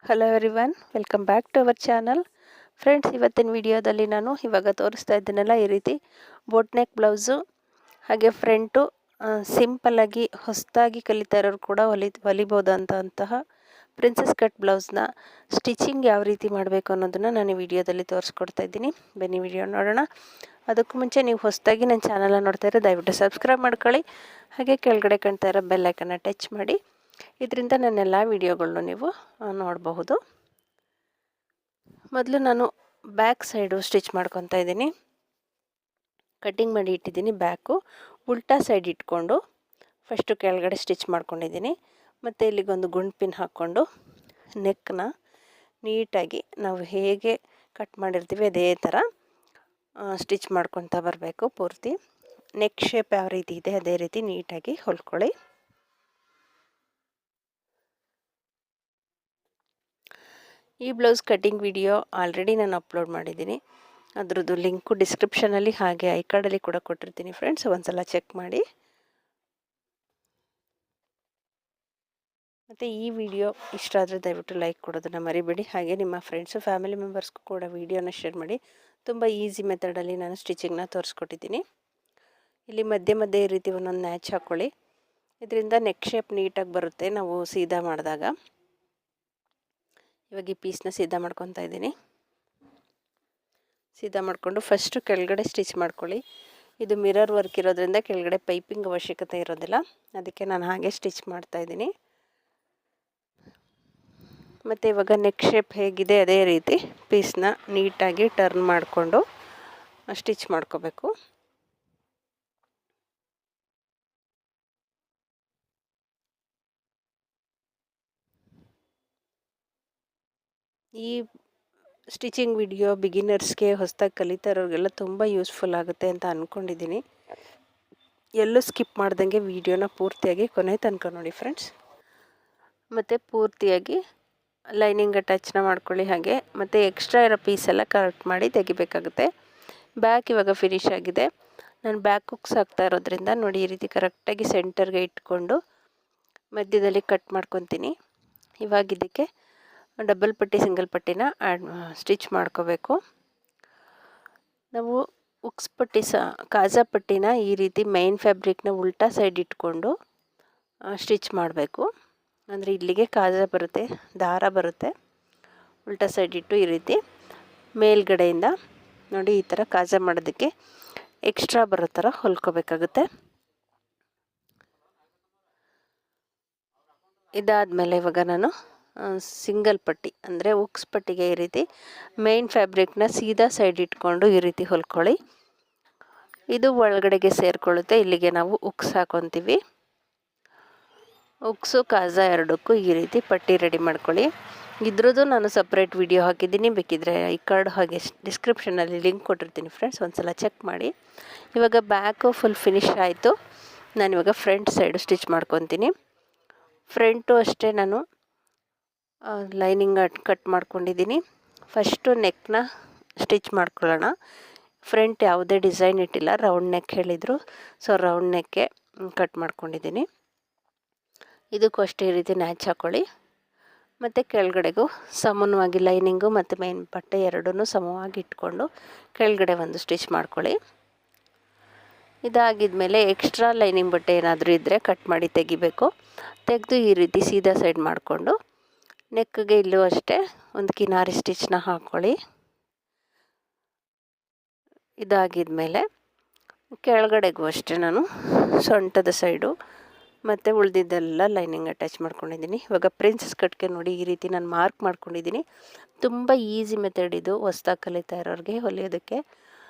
Hello everyone, welcome back to our channel. Friends, ಇವತ್ತಿನ ವಿಡಿಯೋದಲ್ಲಿ ನಾನು ಇವಾಗ ತೋರಿಸ್ತಾ ಇದ್ದೀನಲ್ಲ ಈ ರೀತಿ ಬೋಟ್ ನೆಕ್ ಬ್ಲೌಸು, ಹಾಗೆ ಫ್ರಂಟು ಸಿಂಪಲ್ಲಾಗಿ ಹೊಸದಾಗಿ ಕಲಿತಾ ಇರೋರು ಕೂಡ ಹೊಲಿಬೋದು ಅಂತಹ ಪ್ರಿನ್ಸಸ್ ಕಟ್ ಬ್ಲೌಸ್ನ ಸ್ಟಿಚಿಂಗ್ ಯಾವ ರೀತಿ ಮಾಡಬೇಕು ಅನ್ನೋದನ್ನು ನಾನು ಈ ವಿಡಿಯೋದಲ್ಲಿ ತೋರಿಸ್ಕೊಡ್ತಾ ಇದ್ದೀನಿ. ಬನ್ನಿ ವಿಡಿಯೋ ನೋಡೋಣ. ಅದಕ್ಕೂ ಮುಂಚೆ ನೀವು ಹೊಸದಾಗಿ ನನ್ನ ಚಾನಲ್ನ ನೋಡ್ತಾ ಇರೋ ದಯವಿಟ್ಟು ಸಬ್ಸ್ಕ್ರೈಬ್ ಮಾಡ್ಕೊಳ್ಳಿ. ಹಾಗೆ ಕೆಳಗಡೆ ಕಾಣ್ತಾ ಇರೋ ಬೆಲ್ ಐಕನ್ನ ಟಚ್ ಮಾಡಿ. ಇದರಿಂದ ನನ್ನೆಲ್ಲ ವಿಡಿಯೋಗಳನ್ನೂ ನೀವು ನೋಡಬಹುದು. ಮೊದಲು ನಾನು ಬ್ಯಾಕ್ ಸೈಡು ಸ್ಟಿಚ್ ಮಾಡ್ಕೊತಾ ಇದ್ದೀನಿ. ಕಟ್ಟಿಂಗ್ ಮಾಡಿ ಇಟ್ಟಿದ್ದೀನಿ. ಬ್ಯಾಕು ಉಲ್ಟಾ ಸೈಡ್ ಇಟ್ಕೊಂಡು ಫಸ್ಟು ಕೆಳಗಡೆ ಸ್ಟಿಚ್ ಮಾಡ್ಕೊಂಡಿದ್ದೀನಿ. ಮತ್ತು ಇಲ್ಲಿಗೊಂದು ಗುಂಡು ಪಿನ್ ಹಾಕ್ಕೊಂಡು ನೆಕ್ನ ನೀಟಾಗಿ ನಾವು ಹೇಗೆ ಕಟ್ ಮಾಡಿರ್ತೀವಿ ಅದೇ ಥರ ಸ್ಟಿಚ್ ಮಾಡ್ಕೊತಾ ಬರಬೇಕು. ಪೂರ್ತಿ ನೆಕ್ ಶೇಪ್ ಯಾವ ರೀತಿ ಇದೆ ಅದೇ ರೀತಿ ನೀಟಾಗಿ ಹೊಲ್ಕೊಳ್ಳಿ. ಈ ಬ್ಲೌಸ್ ಕಟ್ಟಿಂಗ್ ವಿಡಿಯೋ ಆಲ್ರೆಡಿ ನಾನು ಅಪ್ಲೋಡ್ ಮಾಡಿದ್ದೀನಿ. ಅದರದ್ದು ಲಿಂಕು ಡಿಸ್ಕ್ರಿಪ್ಷನಲ್ಲಿ ಹಾಗೆ ಐ ಕಾರ್ಡಲ್ಲಿ ಕೂಡ ಕೊಟ್ಟಿರ್ತೀನಿ ಫ್ರೆಂಡ್ಸ್, ಒಂದ್ಸಲ ಚೆಕ್ ಮಾಡಿ. ಮತ್ತು ಈ ವಿಡಿಯೋ ಇಷ್ಟ ಆದರೆ ದಯವಿಟ್ಟು ಲೈಕ್ ಕೊಡೋದನ್ನು ಮರಿಬೇಡಿ. ಹಾಗೆ ನಿಮ್ಮ ಫ್ರೆಂಡ್ಸು ಫ್ಯಾಮಿಲಿ ಮೆಂಬರ್ಸ್ಗೂ ಕೂಡ ವಿಡಿಯೋನ ಶೇರ್ ಮಾಡಿ. ತುಂಬ ಈಸಿ ಮೆಥಡಲ್ಲಿ ನಾನು ಸ್ಟಿಚಿಂಗ್ನ ತೋರಿಸ್ಕೊಟ್ಟಿದ್ದೀನಿ. ಇಲ್ಲಿ ಮಧ್ಯೆ ಈ ರೀತಿ ಒಂದೊಂದು ನ್ಯಾಚ್ ಹಾಕ್ಕೊಳ್ಳಿ. ಇದರಿಂದ ನೆಕ್ ಶೇಪ್ ನೀಟಾಗಿ ಬರುತ್ತೆ ನಾವು ಸೀದಾ ಮಾಡಿದಾಗ. ಇವಾಗ ಈ ಪೀಸ್ನ ಸೀದಾ ಮಾಡ್ಕೊತಾ ಇದ್ದೀನಿ. ಸೀದಾ ಮಾಡಿಕೊಂಡು ಫಸ್ಟು ಕೆಳಗಡೆ ಸ್ಟಿಚ್ ಮಾಡ್ಕೊಳ್ಳಿ. ಇದು ಮಿರರ್ ವರ್ಕ್ ಇರೋದ್ರಿಂದ ಕೆಳಗಡೆ ಪೈಪಿಂಗ್ ಅವಶ್ಯಕತೆ ಇರೋದಿಲ್ಲ, ಅದಕ್ಕೆ ನಾನು ಹಾಗೆ ಸ್ಟಿಚ್ ಮಾಡ್ತಾಯಿದ್ದೀನಿ. ಮತ್ತು ಇವಾಗ ನೆಕ್ ಶೇಪ್ ಹೇಗಿದೆ ಅದೇ ರೀತಿ ಪೀಸ್ನ ನೀಟಾಗಿ ಟರ್ನ್ ಮಾಡಿಕೊಂಡು ಸ್ಟಿಚ್ ಮಾಡ್ಕೋಬೇಕು. ಈ ಸ್ಟಿಚಿಂಗ್ ವಿಡಿಯೋ ಬಿಗಿನರ್ಸ್ಗೆ ಹೊಸದಾಗಿ ಕಲಿತಾ ಇರೋರಿಗೆಲ್ಲ ತುಂಬ ಯೂಸ್ಫುಲ್ ಆಗುತ್ತೆ ಅಂತ ಅಂದ್ಕೊಂಡಿದ್ದೀನಿ. ಎಲ್ಲೂ ಸ್ಕಿಪ್ ಮಾಡ್ದಂಗೆ ವಿಡಿಯೋನ ಪೂರ್ತಿಯಾಗಿ ಕೊನೆ ತನಕ ನೋಡಿ ಫ್ರೆಂಡ್ಸ್. ಮತ್ತು ಪೂರ್ತಿಯಾಗಿ ಲೈನಿಂಗ್ ಅಟ್ಯಾಚ್ನ ಮಾಡ್ಕೊಳ್ಳಿ. ಹಾಗೆ ಮತ್ತು ಎಕ್ಸ್ಟ್ರಾ ಇರೋ ಪೀಸೆಲ್ಲ ಕಟ್ ಮಾಡಿ ತೆಗಿಬೇಕಾಗುತ್ತೆ. ಬ್ಯಾಕ್ ಇವಾಗ ಫಿನಿಶ್ ಆಗಿದೆ. ನಾನು ಬ್ಯಾಕ್ ಹುಕ್ಸ್ ಹಾಕ್ತಾ ಇರೋದ್ರಿಂದ ನೋಡಿ ಈ ರೀತಿ ಕರೆಕ್ಟಾಗಿ ಸೆಂಟರ್ಗೆ ಇಟ್ಕೊಂಡು ಮಧ್ಯದಲ್ಲಿ ಕಟ್ ಮಾಡ್ಕೊತೀನಿ. ಇವಾಗ ಇದಕ್ಕೆ ಡಬಲ್ ಪಟ್ಟಿ ಸಿಂಗಲ್ ಪಟ್ಟಿನ ಸ್ಟಿಚ್ ಮಾಡ್ಕೋಬೇಕು. ನಾವು ಉಕ್ಸ್ ಪಟ್ಟಿ ಕಾಜಾ ಪಟ್ಟಿನ ಈ ರೀತಿ ಮೈನ್ ಫ್ಯಾಬ್ರಿಕ್ನ ಉಲ್ಟಾ ಸೈಡ್ ಇಟ್ಕೊಂಡು ಸ್ಟಿಚ್ ಮಾಡಬೇಕು. ಅಂದರೆ ಇಲ್ಲಿಗೆ ಕಾಜಾ ಬರುತ್ತೆ, ದಾರ ಬರುತ್ತೆ. ಉಲ್ಟಾ ಸೈಡ್ ಇಟ್ಟು ಈ ರೀತಿ ಮೇಲ್ಗಡೆಯಿಂದ ನೋಡಿ ಈ ಥರ ಕಾಜಾ ಮಾಡೋದಕ್ಕೆ ಎಕ್ಸ್ಟ್ರಾ ಬರೋ ಥರ ಹೊಲ್ಕೋಬೇಕಾಗುತ್ತೆ. ಇದಾದಮೇಲೆ ಇವಾಗ ನಾನು ಸಿಂಗಲ್ ಪಟ್ಟಿ ಅಂದರೆ ಉಕ್ಸ್ ಪಟ್ಟಿಗೆ ಈ ರೀತಿ ಮೈನ್ ಫ್ಯಾಬ್ರಿಕ್ನ ಸೀದಾ ಸೈಡ್ ಇಟ್ಕೊಂಡು ಈ ರೀತಿ ಹೊಲ್ಕೊಳ್ಳಿ. ಇದು ಒಳಗಡೆಗೆ ಸೇರಿಕೊಳ್ಳುತ್ತೆ. ಇಲ್ಲಿಗೆ ನಾವು ಉಕ್ಸ್ ಹಾಕೊತೀವಿ. ಉಕ್ಸು ಕಾಜಾ ಎರಡಕ್ಕೂ ಈ ರೀತಿ ಪಟ್ಟಿ ರೆಡಿ ಮಾಡ್ಕೊಳ್ಳಿ. ಇದ್ರದ್ದು ನಾನು ಸಪ್ರೇಟ್ ವಿಡಿಯೋ ಹಾಕಿದ್ದೀನಿ, ಬೇಕಿದ್ದರೆ ಈ ಕಾರ್ಡ್ ಹಾಗೆ ಡಿಸ್ಕ್ರಿಪ್ಷನಲ್ಲಿ ಲಿಂಕ್ ಕೊಟ್ಟಿರ್ತೀನಿ ಫ್ರೆಂಡ್ಸ್, ಒಂದ್ಸಲ ಚೆಕ್ ಮಾಡಿ. ಇವಾಗ ಬ್ಯಾಕು ಫುಲ್ ಫಿನಿಶ್ ಆಯಿತು. ನಾನಿವಾಗ ಫ್ರಂಟ್ ಸೈಡು ಸ್ಟಿಚ್ ಮಾಡ್ಕೊತೀನಿ. ಫ್ರಂಟು ಅಷ್ಟೇ ನಾನು ಲೈನಿಂಗ್ ಕಟ್ ಮಾಡ್ಕೊಂಡಿದ್ದೀನಿ. ಫಸ್ಟು ನೆಕ್ನ ಸ್ಟಿಚ್ ಮಾಡ್ಕೊಳ್ಳೋಣ. ಫ್ರಂಟ್ ಯಾವುದೇ ಡಿಸೈನ್ ಇಟ್ಟಿಲ್ಲ, ರೌಂಡ್ ನೆಕ್ ಹೇಳಿದರು, ಸೊ ರೌಂಡ್ ನೆಕ್ಕೆ ಕಟ್ ಮಾಡ್ಕೊಂಡಿದ್ದೀನಿ. ಇದಕ್ಕೂ ಅಷ್ಟೇ ಈ ರೀತಿ ನ್ಯಾಚ್ ಹಾಕ್ಕೊಳ್ಳಿ. ಮತ್ತು ಕೆಳಗಡೆಗೂ ಸಮಾನವಾಗಿ ಲೈನಿಂಗು ಮತ್ತು ಮೇನ್ ಬಟ್ಟೆ ಎರಡೂ ಸಮವಾಗಿ ಇಟ್ಕೊಂಡು ಕೆಳಗಡೆ ಒಂದು ಸ್ಟಿಚ್ ಮಾಡ್ಕೊಳ್ಳಿ. ಇದಾಗಿದ್ಮೇಲೆ ಎಕ್ಸ್ಟ್ರಾ ಲೈನಿಂಗ್ ಬಟ್ಟೆ ಏನಾದರೂ ಇದ್ದರೆ ಕಟ್ ಮಾಡಿ ತೆಗಿಬೇಕು. ತೆಗೆದು ಈ ರೀತಿ ಸೀದಾ ಸೈಡ್ ಮಾಡಿಕೊಂಡು ನೆಕ್ಗೆ ಇಲ್ಲೂ ಅಷ್ಟೇ ಒಂದು ಕಿನಾರಿ ಸ್ಟಿಚ್ನ ಹಾಕ್ಕೊಳ್ಳಿ. ಇದಾಗಿದ್ಮೇಲೆ ಕೆಳಗಡೆಗೂ ಅಷ್ಟೇ ನಾನು ಸೊಂಟದ ಸೈಡು ಮತ್ತು ಉಳಿದಿದ್ದೆಲ್ಲ ಲೈನಿಂಗ್ ಅಟ್ಯಾಚ್ ಮಾಡ್ಕೊಂಡಿದ್ದೀನಿ. ಇವಾಗ ಪ್ರಿನ್ಸಸ್ ಕಟ್ಗೆ ನೋಡಿ ಈ ರೀತಿ ನಾನು ಮಾರ್ಕ್ ಮಾಡ್ಕೊಂಡಿದ್ದೀನಿ. ತುಂಬ ಈಸಿ ಮೆಥಡ್ ಇದು, ಹೊಸ್ದಾಗಿ ಕಲಿತಾ ಇರೋರಿಗೆ ಹೊಲಿಯೋದಕ್ಕೆ.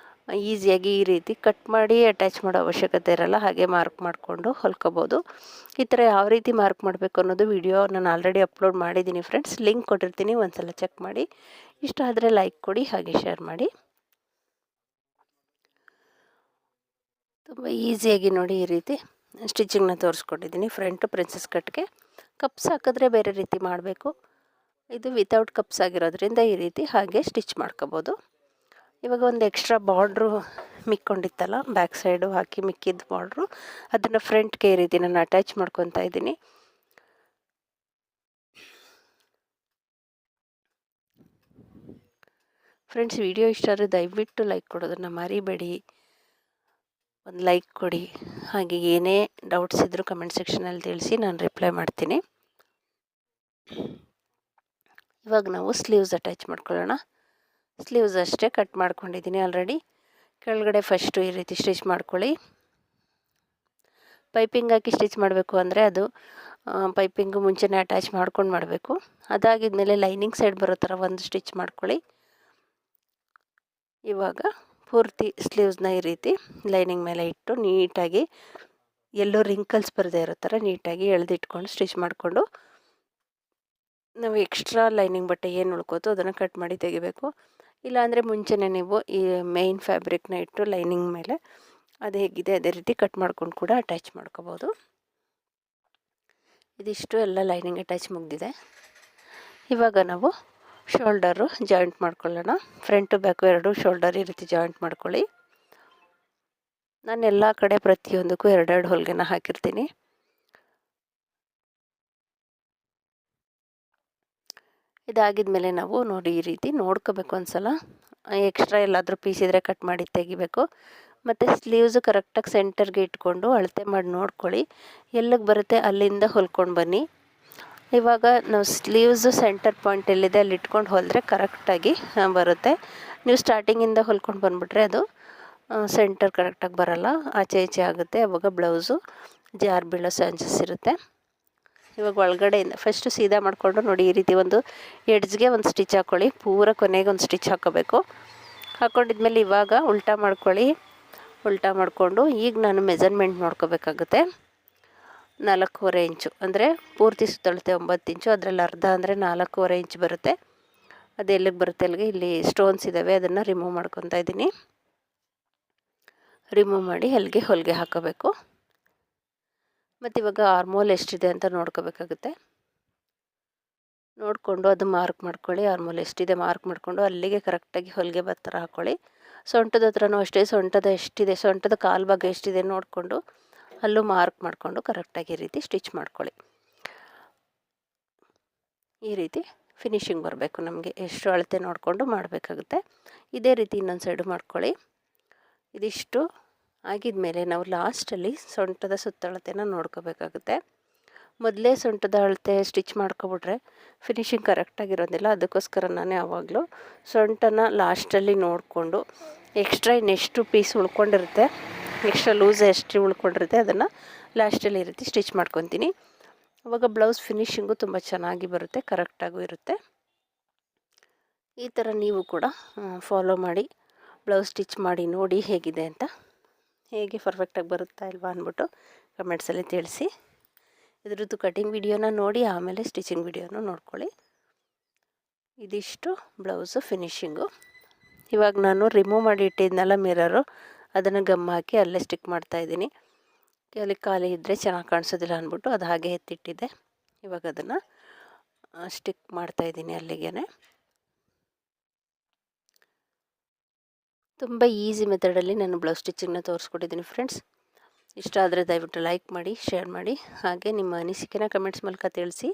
ಈಸಿಯಾಗಿ ಈ ರೀತಿ ಕಟ್ ಮಾಡಿ ಅಟ್ಯಾಚ್ ಮಾಡೋ ಅವಶ್ಯಕತೆ ಇರೋಲ್ಲ, ಹಾಗೆ ಮಾರ್ಕ್ ಮಾಡಿಕೊಂಡು ಹೊಲ್ಕೋಬೋದು. ಈ ಥರ ಯಾವ ರೀತಿ ಮಾರ್ಕ್ ಮಾಡಬೇಕು ಅನ್ನೋದು ವಿಡಿಯೋ ನಾನು ಆಲ್ರೆಡಿ ಅಪ್ಲೋಡ್ ಮಾಡಿದ್ದೀನಿ ಫ್ರೆಂಡ್ಸ್, ಲಿಂಕ್ ಕೊಟ್ಟಿರ್ತೀನಿ, ಒಂದ್ಸಲ ಚೆಕ್ ಮಾಡಿ. ಇಷ್ಟ ಆದರೆ ಲೈಕ್ ಕೊಡಿ, ಹಾಗೆ ಶೇರ್ ಮಾಡಿ. ತುಂಬ ಈಸಿಯಾಗಿ ನೋಡಿ ಈ ರೀತಿ ಸ್ಟಿಚಿಂಗ್ನ ತೋರಿಸ್ಕೊಟ್ಟಿದ್ದೀನಿ. ಫ್ರಂಟು ಪ್ರಿನ್ಸಸ್ ಕಟ್ಗೆ ಕಪ್ಸ್ ಹಾಕಿದ್ರೆ ಬೇರೆ ರೀತಿ ಮಾಡಬೇಕು. ಇದು ವಿತೌಟ್ ಕಪ್ಸ್ ಆಗಿರೋದ್ರಿಂದ ಈ ರೀತಿ ಹಾಗೆ ಸ್ಟಿಚ್ ಮಾಡ್ಕೋಬೋದು. ಇವಾಗ ಒಂದು ಎಕ್ಸ್ಟ್ರಾ ಬಾರ್ಡ್ರು ಮಿಕ್ಕೊಂಡಿತ್ತಲ್ಲ, ಬ್ಯಾಕ್ ಸೈಡು ಹಾಕಿ ಮಿಕ್ಕಿದ ಬಾರ್ಡ್ರು, ಅದನ್ನು ಫ್ರಂಟ್ಗೆ ಈ ರೀತಿ ನಾನು ಅಟ್ಯಾಚ್ ಮಾಡ್ಕೊತಾ ಇದ್ದೀನಿ. ಫ್ರೆಂಡ್ಸ್, ವಿಡಿಯೋ ಇಷ್ಟ ಆದರೆ ದಯವಿಟ್ಟು ಲೈಕ್ ಕೊಡೋದನ್ನು ಮರಿಬೇಡಿ. ಒಂದು ಲೈಕ್ ಕೊಡಿ. ಹಾಗೆ ಏನೇ ಡೌಟ್ಸ್ ಇದ್ದರೂ ಕಮೆಂಟ್ ಸೆಕ್ಷನಲ್ಲಿ ತಿಳಿಸಿ, ನಾನು ರಿಪ್ಲೈ ಮಾಡ್ತೀನಿ. ಇವಾಗ ನಾವು ಸ್ಲೀವ್ಸ್ ಅಟ್ಯಾಚ್ ಮಾಡ್ಕೊಳ್ಳೋಣ. ಸ್ಲೀವ್ಸ್ ಅಷ್ಟೇ ಕಟ್ ಮಾಡ್ಕೊಂಡಿದ್ದೀನಿ ಆಲ್ರೆಡಿ. ಕೆಳಗಡೆ ಫಸ್ಟು ಈ ರೀತಿ ಸ್ಟಿಚ್ ಮಾಡ್ಕೊಳ್ಳಿ. ಪೈಪಿಂಗ್ ಹಾಕಿ ಸ್ಟಿಚ್ ಮಾಡಬೇಕು ಅಂದರೆ ಅದು ಪೈಪಿಂಗು ಮುಂಚೆನೇ ಅಟ್ಯಾಚ್ ಮಾಡ್ಕೊಂಡು ಮಾಡಬೇಕು. ಅದಾಗಿದ್ಮೇಲೆ ಲೈನಿಂಗ್ ಸೈಡ್ ಬರೋ ಥರ ಒಂದು ಸ್ಟಿಚ್ ಮಾಡ್ಕೊಳ್ಳಿ. ಇವಾಗ ಪೂರ್ತಿ ಸ್ಲೀವ್ಸ್ನ ಈ ರೀತಿ ಲೈನಿಂಗ್ ಮೇಲೆ ಇಟ್ಟು ನೀಟಾಗಿ ಎಲ್ಲೋ ರಿಂಕಲ್ಸ್ ಬರದೇ ಇರೋ ಥರ ನೀಟಾಗಿ ಎಳೆದಿಟ್ಕೊಂಡು ಸ್ಟಿಚ್ ಮಾಡಿಕೊಂಡು ನಾವು ಎಕ್ಸ್ಟ್ರಾ ಲೈನಿಂಗ್ ಬಟ್ಟೆ ಏನು ಉಳ್ಕೋತೋ ಅದನ್ನು ಕಟ್ ಮಾಡಿ ತೆಗಿಬೇಕು. ಇಲ್ಲಾಂದರೆ ಮುಂಚೆನೇ ನೀವು ಈ ಮೇಯ್ನ್ ಫ್ಯಾಬ್ರಿಕ್ನ ಇಟ್ಟು ಲೈನಿಂಗ್ ಮೇಲೆ ಅದು ಹೇಗಿದೆ ಅದೇ ರೀತಿ ಕಟ್ ಮಾಡ್ಕೊಂಡು ಕೂಡ ಅಟ್ಯಾಚ್ ಮಾಡ್ಕೋಬೋದು. ಇದಿಷ್ಟು ಎಲ್ಲ ಲೈನಿಂಗ್ ಅಟ್ಯಾಚ್ ಮುಗಿದಿದೆ. ಇವಾಗ ನಾವು ಶೋಲ್ಡರು ಜಾಯಿಂಟ್ ಮಾಡ್ಕೊಳ್ಳೋಣ. ಫ್ರಂಟು ಬ್ಯಾಕು ಎರಡು ಶೋಲ್ಡರ್ ಈ ರೀತಿ ಜಾಯಿಂಟ್ ಮಾಡ್ಕೊಳ್ಳಿ. ನಾನು ಎಲ್ಲ ಕಡೆ ಪ್ರತಿಯೊಂದಕ್ಕೂ ಎರಡೆರಡು ಹೊಲಿಗೆನ ಹಾಕಿರ್ತೀನಿ. ಇದಾಗಿದ್ಮೇಲೆ ನಾವು ನೋಡಿ ಈ ರೀತಿ ನೋಡ್ಕೋಬೇಕು. ಒಂದು ಸಲ ಎಕ್ಸ್ಟ್ರಾ ಎಲ್ಲಾದರೂ ಪೀಸ್ ಇದ್ದರೆ ಕಟ್ ಮಾಡಿ ತೆಗಿಬೇಕು. ಮತ್ತು ಸ್ಲೀವ್ಸು ಕರೆಕ್ಟಾಗಿ ಸೆಂಟರ್ಗೆ ಇಟ್ಕೊಂಡು ಅಳತೆ ಮಾಡಿ ನೋಡ್ಕೊಳ್ಳಿ. ಎಲ್ಲಿಗೆ ಬರುತ್ತೆ ಅಲ್ಲಿಂದ ಹೊಲ್ಕೊಂಡು ಬನ್ನಿ. ಇವಾಗ ನಾವು ಸ್ಲೀವ್ಸು ಸೆಂಟರ್ ಪಾಯಿಂಟ್ ಎಲ್ಲಿದೆ ಅಲ್ಲಿ ಇಟ್ಕೊಂಡು ಹೊಲಿದ್ರೆ ಕರೆಕ್ಟಾಗಿ ಬರುತ್ತೆ. ನೀವು ಸ್ಟಾರ್ಟಿಂಗಿಂದ ಹೊಲ್ಕೊಂಡು ಬಂದುಬಿಟ್ರೆ ಅದು ಸೆಂಟರ್ ಕರೆಕ್ಟಾಗಿ ಬರೋಲ್ಲ, ಆಚೆ ಈಚೆ ಆಗುತ್ತೆ. ಆವಾಗ ಬ್ಲೌಸು ಜಾರು ಬೀಳೋ ಚಾನ್ಸಸ್ ಇರುತ್ತೆ. ಇವಾಗ ಒಳಗಡೆಯಿಂದ ಫಸ್ಟು ಸೀದಾ ಮಾಡಿಕೊಂಡು ನೋಡಿ ಈ ರೀತಿ ಒಂದು ಎಡ್ಜ್ಗೆ ಒಂದು ಸ್ಟಿಚ್ ಹಾಕ್ಕೊಳ್ಳಿ. ಪೂರ ಕೊನೆಗೆ ಒಂದು ಸ್ಟಿಚ್ ಹಾಕೋಬೇಕು. ಹಾಕ್ಕೊಂಡಿದ್ಮೇಲೆ ಇವಾಗ ಉಲ್ಟಾ ಮಾಡ್ಕೊಳ್ಳಿ. ಉಲ್ಟಾ ಮಾಡಿಕೊಂಡು ಈಗ ನಾನು ಮೆಜರ್ಮೆಂಟ್ ನೋಡ್ಕೋಬೇಕಾಗುತ್ತೆ. 4.25 ಇಂಚು ಅಂದರೆ ಪೂರ್ತಿ ಸುತ್ತಳತೆ 9 ಇಂಚು, ಅದರಲ್ಲಿ ಅರ್ಧ ಅಂದರೆ 4.25 ಇಂಚ್ ಬರುತ್ತೆ. ಅದು ಎಲ್ಲಿಗೆ ಬರುತ್ತೆ ಅಲ್ಲಿಗೆ ಇಲ್ಲಿ ಸ್ಟೋನ್ಸ್ ಇದ್ದಾವೆ, ಅದನ್ನು ರಿಮೂವ್ ಮಾಡ್ಕೊತಾ ಇದ್ದೀನಿ. ರಿಮೂವ್ ಮಾಡಿ ಅಲ್ಲಿಗೆ ಹೊಲಿಗೆ ಹಾಕೋಬೇಕು. ಮತ್ತು ಇವಾಗ ಆರ್ಮೋಲ್ ಎಷ್ಟಿದೆ ಅಂತ ನೋಡ್ಕೋಬೇಕಾಗುತ್ತೆ. ನೋಡಿಕೊಂಡು ಅದು ಮಾರ್ಕ್ ಮಾಡ್ಕೊಳ್ಳಿ. ಆರ್ಮೋಲ್ ಎಷ್ಟಿದೆ ಮಾರ್ಕ್ ಮಾಡಿಕೊಂಡು ಅಲ್ಲಿಗೆ ಕರೆಕ್ಟಾಗಿ ಹೊಲಿಗೆ ಥರ ಹಾಕ್ಕೊಳ್ಳಿ. ಸೊಂಟದ ಹತ್ರನೂ ಅಷ್ಟೇ, ಸೊಂಟದ ಎಷ್ಟಿದೆ, ಸೊಂಟದ ಕಾಲು ಭಾಗ ಎಷ್ಟಿದೆ ನೋಡಿಕೊಂಡು ಅಲ್ಲೂ ಮಾರ್ಕ್ ಮಾಡಿಕೊಂಡು ಕರೆಕ್ಟಾಗಿ ಈ ರೀತಿ ಸ್ಟಿಚ್ ಮಾಡ್ಕೊಳ್ಳಿ. ಈ ರೀತಿ ಫಿನಿಶಿಂಗ್ ಬರಬೇಕು. ನಮಗೆ ಎಷ್ಟು ಅಳತೆ ನೋಡಿಕೊಂಡು ಮಾಡಬೇಕಾಗುತ್ತೆ. ಇದೇ ರೀತಿ ಇನ್ನೊಂದು ಸೈಡು ಮಾಡ್ಕೊಳ್ಳಿ. ಇದಿಷ್ಟು ಆಗಿದ್ಮೇಲೆ ನಾವು ಲಾಸ್ಟಲ್ಲಿ ಸೊಂಟದ ಸುತ್ತಳತೆನ ನೋಡ್ಕೋಬೇಕಾಗುತ್ತೆ. ಮೊದಲೇ ಸೊಂಟದ ಅಳತೆ ಸ್ಟಿಚ್ ಮಾಡ್ಕೊಬಿಟ್ರೆ ಫಿನಿಶಿಂಗ್ ಕರೆಕ್ಟಾಗಿರೋದಿಲ್ಲ. ಅದಕ್ಕೋಸ್ಕರ ನಾನು ಯಾವಾಗಲೂ ಸೊಂಟನ ಲಾಸ್ಟಲ್ಲಿ ನೋಡಿಕೊಂಡು ಎಕ್ಸ್ಟ್ರಾ ಇನ್ನೆಷ್ಟು ಪೀಸ್ ಉಳ್ಕೊಂಡಿರುತ್ತೆ, ಎಕ್ಸ್ಟ್ರಾ ಲೂಸ್ ಎಷ್ಟು ಉಳ್ಕೊಂಡಿರುತ್ತೆ ಅದನ್ನು ಲಾಸ್ಟಲ್ಲಿ ಈ ರೀತಿ ಸ್ಟಿಚ್ ಮಾಡ್ಕೊತೀನಿ. ಆವಾಗ ಬ್ಲೌಸ್ ಫಿನಿಶಿಂಗು ತುಂಬ ಚೆನ್ನಾಗಿ ಬರುತ್ತೆ, ಕರೆಕ್ಟಾಗೂ ಇರುತ್ತೆ. ಈ ಥರ ನೀವು ಕೂಡ ಫಾಲೋ ಮಾಡಿ ಬ್ಲೌಸ್ ಸ್ಟಿಚ್ ಮಾಡಿ ನೋಡಿ ಹೇಗಿದೆ ಅಂತ, ಹೇಗೆ ಪರ್ಫೆಕ್ಟಾಗಿ ಬರುತ್ತಾ ಇಲ್ವಾ ಅಂದ್ಬಿಟ್ಟು ಕಮೆಂಟ್ಸಲ್ಲಿ ತಿಳಿಸಿ. ಇದ್ರದ್ದು ಕಟಿಂಗ್ ವಿಡಿಯೋನ ನೋಡಿ ಆಮೇಲೆ ಸ್ಟಿಚಿಂಗ್ ವಿಡಿಯೋನ ನೋಡ್ಕೊಳ್ಳಿ. ಇದಿಷ್ಟು ಬ್ಲೌಸು ಫಿನಿಶಿಂಗು. ಇವಾಗ ನಾನು ರಿಮೂವ್ ಮಾಡಿ ಇಟ್ಟಿದ್ನಲ್ಲ ಮಿರರು, ಅದನ್ನು ಗಮ್ ಹಾಕಿ ಅಲ್ಲೇ ಸ್ಟಿಕ್ ಮಾಡ್ತಾಯಿದ್ದೀನಿ. ಅಲ್ಲಿ ಖಾಲಿ ಇದ್ದರೆ ಚೆನ್ನಾಗಿ ಕಾಣಿಸೋದಿಲ್ಲ ಅಂದ್ಬಿಟ್ಟು ಅದು ಹಾಗೆ ಎತ್ತಿಟ್ಟಿದ್ದೆ. ಇವಾಗ ಅದನ್ನು ಸ್ಟಿಕ್ ಮಾಡ್ತಾಯಿದ್ದೀನಿ ಅಲ್ಲಿಗೆ. ತುಂಬ ಈಸಿ ಮೆಥಡಲ್ಲಿ ನಾನು ಬ್ಲೌಸ್ ಸ್ಟಿಚಿಂಗ್ನ ತೋರಿಸ್ಕೊಟ್ಟಿದ್ದೀನಿ ಫ್ರೆಂಡ್ಸ್. ಇಷ್ಟ ಆದರೆ ದಯವಿಟ್ಟು ಲೈಕ್ ಮಾಡಿ, ಶೇರ್ ಮಾಡಿ, ಹಾಗೆ ನಿಮ್ಮ ಅನಿಸಿಕೆನ ಕಮೆಂಟ್ಸ್ ಮೂಲಕ ತಿಳಿಸಿ.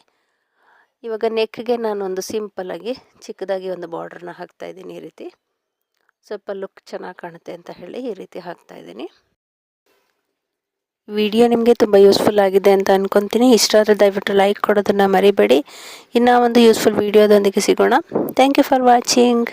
ಇವಾಗ ನೆಕ್ಗೆ ನಾನೊಂದು ಸಿಂಪಲ್ಲಾಗಿ ಚಿಕ್ಕದಾಗಿ ಒಂದು ಬಾರ್ಡ್ರನ್ನ ಹಾಕ್ತಾಯಿದ್ದೀನಿ. ಈ ರೀತಿ ಸ್ವಲ್ಪ ಲುಕ್ ಚೆನ್ನಾಗಿ ಕಾಣುತ್ತೆ ಅಂತ ಹೇಳಿ ಈ ರೀತಿ ಹಾಕ್ತಾಯಿದ್ದೀನಿ. ವಿಡಿಯೋ ನಿಮಗೆ ತುಂಬ ಯೂಸ್ಫುಲ್ ಆಗಿದೆ ಅಂತ ಅಂದ್ಕೊತೀನಿ. ಇಷ್ಟ ಆದರೆ ದಯವಿಟ್ಟು ಲೈಕ್ ಕೊಡೋದನ್ನು ಮರಿಬೇಡಿ. ಇನ್ನೂ ಒಂದು ಯೂಸ್ಫುಲ್ ವಿಡಿಯೋದೊಂದಿಗೆ ಸಿಗೋಣ. Thank you for watching.